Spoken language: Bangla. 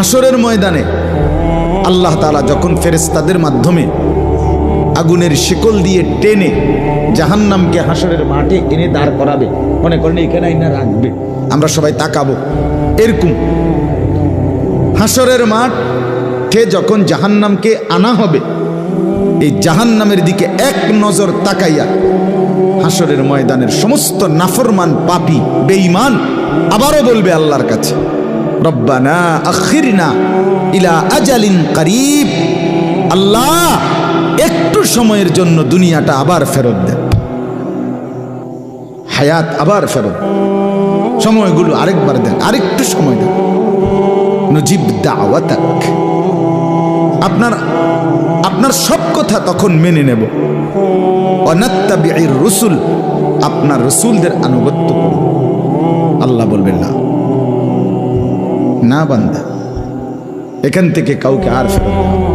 হাসরের ময়দানে আল্লাহ তাআলা যখন ফেরেশতাদের মাধ্যমে আগুনের শিকল দিয়ে টেনে জাহান্নামকে হাসরের মাঠে এনে দাঁড় করাবে, মনে করেন এখানে আইনা রাখবে, আমরা সবাই তাকাবো, এরকম হাসরের মাঠে যখন জাহান্নামকে আনা হবে, এই জাহান্নামের দিকে এক নজর তাকাইয়া হাসরের ময়দানের সমস্ত নাফরমান পাপী বেঈমান আবারও বলবে আল্লাহর কাছে, রব্বানা আখিরনা ইলা আজালিন করিব, আল্লাহ একটু সময়ের জন্য দুনিয়াটা আবার ফেরত দেন, হায়াত আবার ফেরত, সময়গুলো আরেকবার দেন, আরেকটু সময় দেন, নজিব দাওয়াতাক, আপনার সব কথা তখন মেনে নেব, ওয়ানাত্তাবিউর রুসুল, আপনার রসুলদের আনুগত্য করব। আল্লাহ বলবেন না, না বান্দা, এখান থেকে কাউকে আর ফেরত দেওয়া